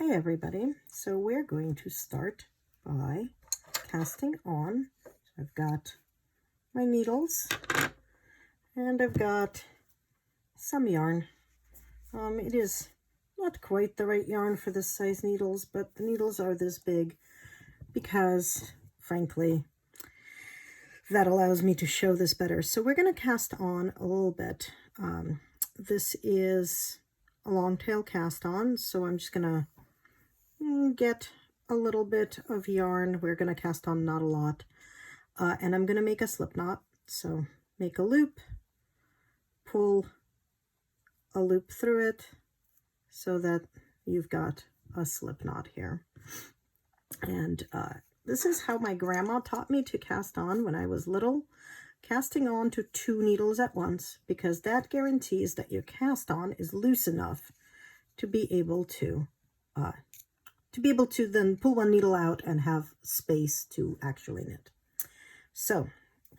Hi everybody, so we're going to start by casting on. So I've got my needles and I've got some yarn. It is not quite the right yarn for this size needles, but the needles are this big because, frankly, that allows me to show this better. So we're going to cast on a little bit. This is a long tail cast on, so I'm just going to get a little bit of yarn. We're going to cast on not a lot, and I'm going to make a slip knot. So make a loop, pull a loop through it so that you've got a slip knot here. And this is how my grandma taught me to cast on when I was little, casting on to 2 needles at once, because that guarantees that your cast on is loose enough to be able to then pull one needle out and have space to actually knit. So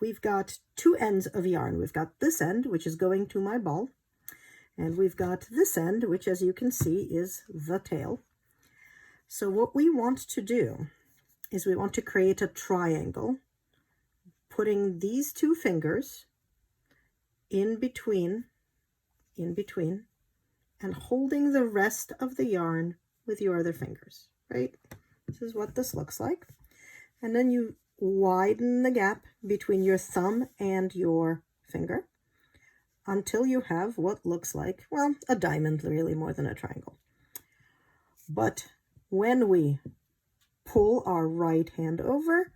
we've got 2 ends of yarn. We've got this end, which is going to my ball, and we've got this end, which, as you can see, is the tail. So what we want to do is we want to create a triangle, putting these 2 fingers in between, and holding the rest of the yarn with your other fingers, right? This is what this looks like. And then you widen the gap between your thumb and your finger until you have what looks like, well, a diamond, really, more than a triangle. But when we pull our right hand over,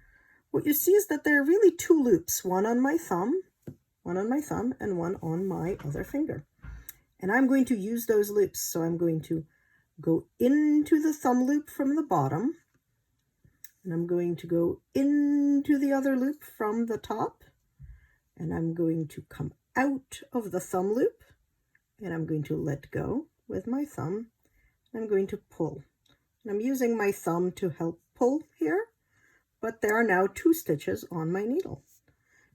what you see is that there are really 2 loops, one on my thumb, and one on my other finger. And I'm going to use those loops. So I'm going to go into the thumb loop from the bottom, and I'm going to go into the other loop from the top, and I'm going to come out of the thumb loop, and I'm going to let go with my thumb, and I'm going to pull. And I'm using my thumb to help pull here, but there are now 2 stitches on my needle.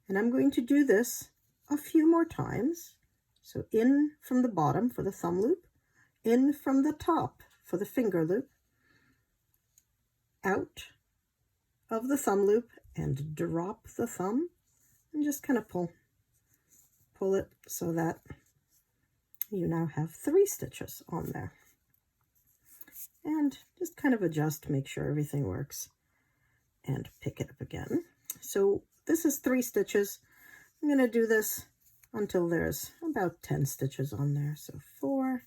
And I'm going to do this a few more times. So in from the bottom for the thumb loop, in from the top for the finger loop, out of the thumb loop, and drop the thumb, and just kind of pull it so that you now have 3 stitches on there. And just kind of adjust, make sure everything works, and pick it up again. So this is 3 stitches. I'm going to do this until there's about 10 stitches on there. So 4,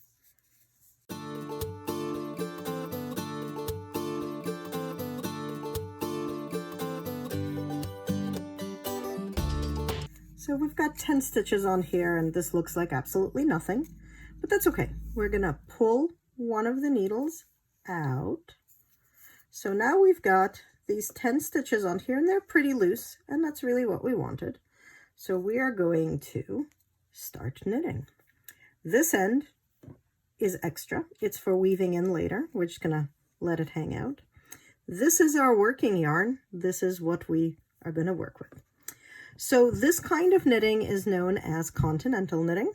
so we've got 10 stitches on here, and this looks like absolutely nothing, but that's okay. We're going to pull one of the needles out. So now we've got these 10 stitches on here, and they're pretty loose, and that's really what we wanted. So we are going to start knitting. This end is extra. It's for weaving in later. We're just gonna let it hang out. This is our working yarn. This is what we are going to work with. So this kind of knitting is known as continental knitting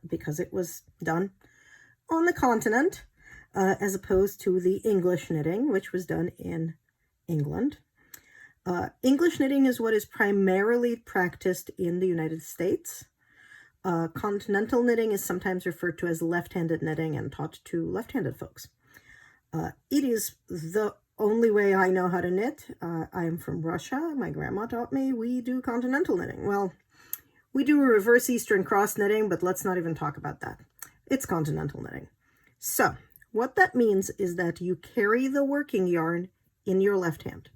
because it was done on the continent as opposed to the English knitting, which was done in England. English knitting is what is primarily practiced in the United States. Continental knitting is sometimes referred to as left-handed knitting and taught to left-handed folks. It is the only way I know how to knit. I am from Russia. My grandma taught me we do continental knitting. Well, we do a reverse Eastern cross knitting, but let's not even talk about that. It's continental knitting. So what that means is that you carry the working yarn in your left hand.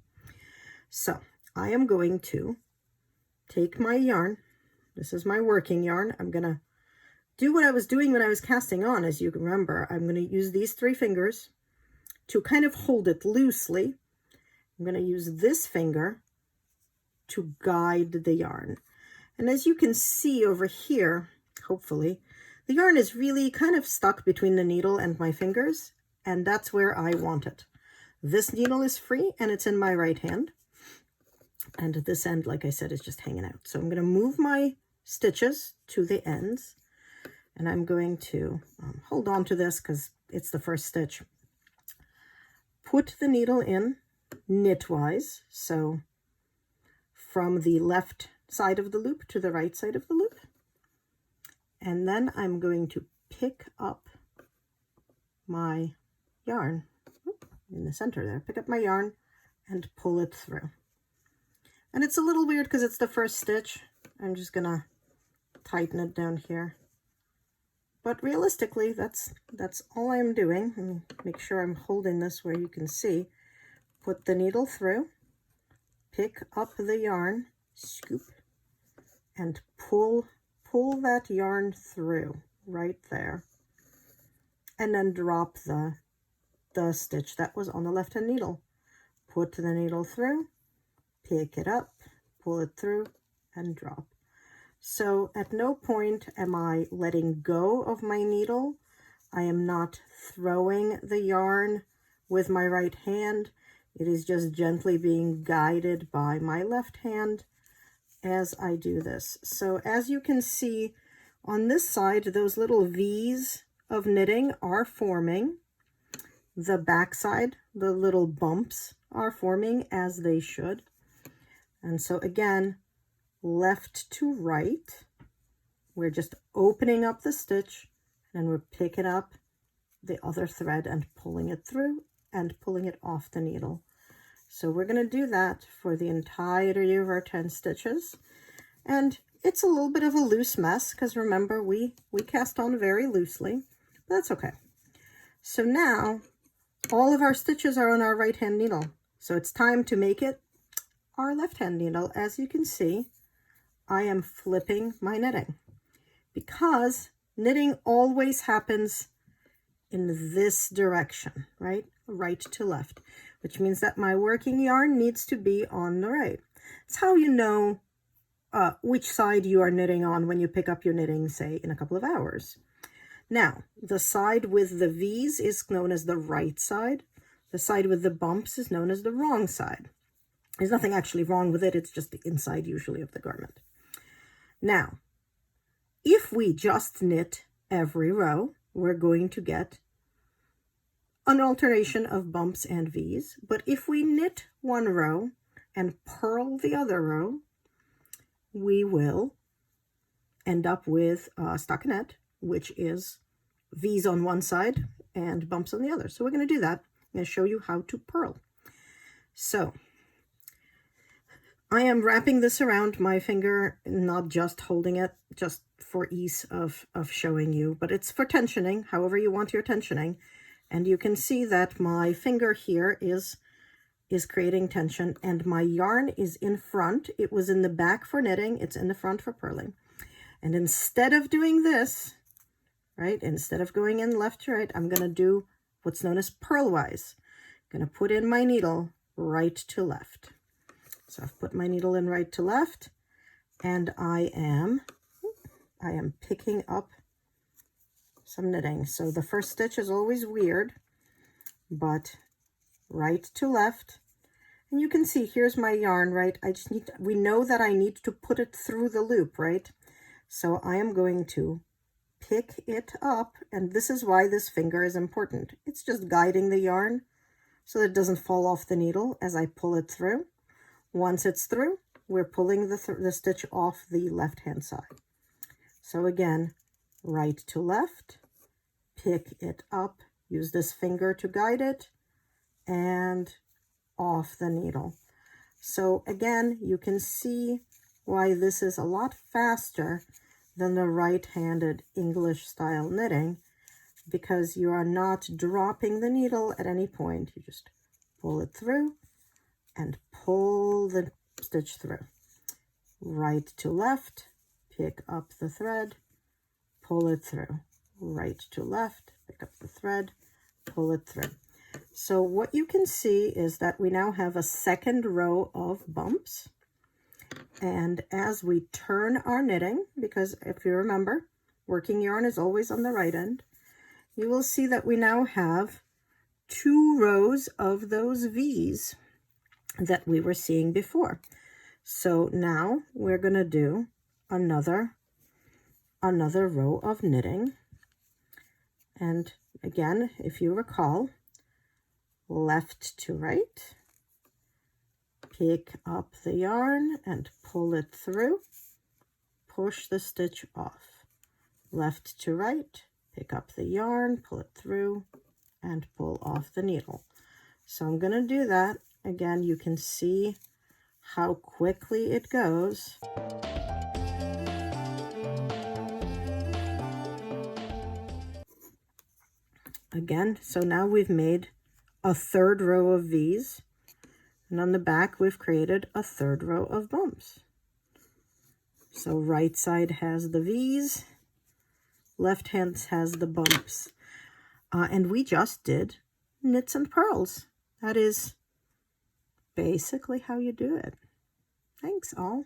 So I am going to take my yarn. This is my working yarn. I'm going to do what I was doing when I was casting on, as you can remember. I'm going to use these 3 fingers to kind of hold it loosely. I'm going to use this finger to guide the yarn. And as you can see over here, hopefully, the yarn is really kind of stuck between the needle and my fingers, and that's where I want it. This needle is free, and it's in my right hand. And this end, like I said, is just hanging out. So I'm going to move my stitches to the ends, and I'm going to hold on to this because it's the first stitch. put the needle in knitwise, so from the left side of the loop to the right side of the loop. And then I'm going to pick up my yarn in the center there, pick up my yarn and pull it through. And it's a little weird because it's the first stitch. I'm just gonna tighten it down here. But realistically, that's all I'm doing. Let me make sure I'm holding this where you can see. Put the needle through, pick up the yarn, scoop, and pull that yarn through right there. And then drop the stitch that was on the left hand needle. Put the needle through, pick it up, pull it through, and drop. So at no point am I letting go of my needle. I am not throwing the yarn with my right hand. It is just gently being guided by my left hand as I do this. So as you can see on this side, those little V's of knitting are forming. The back side, the little bumps are forming as they should. And so again, left to right, we're just opening up the stitch and we're picking up the other thread and pulling it through and pulling it off the needle. So we're going to do that for the entirety of our 10 stitches. And it's a little bit of a loose mess because remember we cast on very loosely. That's okay. So now all of our stitches are on our right hand needle. So it's time to make it our left hand needle. As you can see, I am flipping my knitting because knitting always happens in this direction, right? Right to left, which means that my working yarn needs to be on the right. It's how you know which side you are knitting on when you pick up your knitting, say, in a couple of hours. Now, the side with the V's is known as the right side. The side with the bumps is known as the wrong side. There's nothing actually wrong with it. It's just the inside usually of the garment. Now, if we just knit every row, we're going to get an alternation of bumps and V's. But if we knit one row and purl the other row, we will end up with a stockinette, which is V's on one side and bumps on the other. So we're going to do that. I'm going to show you how to purl. So I am wrapping this around my finger, not just holding it, just for ease of showing you, but it's for tensioning, however you want your tensioning. And you can see that my finger here is creating tension and my yarn is in front. It was in the back for knitting. It's in the front for purling. And instead of doing this, right, instead of going in left to right, I'm going to do what's known as purlwise. I'm going to put in my needle right to left. So I've put my needle in right to left and I am picking up some knitting. So the first stitch is always weird, but right to left. And you can see here's my yarn, right? We know that I need to put it through the loop, right? So I am going to pick it up, and this is why this finger is important. It's just guiding the yarn so that it doesn't fall off the needle as I pull it through. Once it's through, we're pulling the stitch off the left-hand side. So again, right to left, pick it up, use this finger to guide it, and off the needle. So again, you can see why this is a lot faster than the right-handed English style knitting, because you are not dropping the needle at any point. You just pull it through and pull the stitch through. Right to left, pick up the thread, pull it through. Right to left, pick up the thread, pull it through. So what you can see is that we now have a second row of bumps. And as we turn our knitting, because if you remember, working yarn is always on the right end, you will see that we now have 2 rows of those V's that we were seeing before. So now we're going to do another row of knitting. And again, if you recall, left to right, pick up the yarn and pull it through, push the stitch off, left to right, pick up the yarn, pull it through, and pull off the needle. So I'm going to do that. Again, you can see how quickly it goes. Again, so now we've made a third row of V's, and on the back we've created a third row of bumps. So right side has the V's, left hand has the bumps, and we just did knits and purls. That is basically how you do it. Thanks all.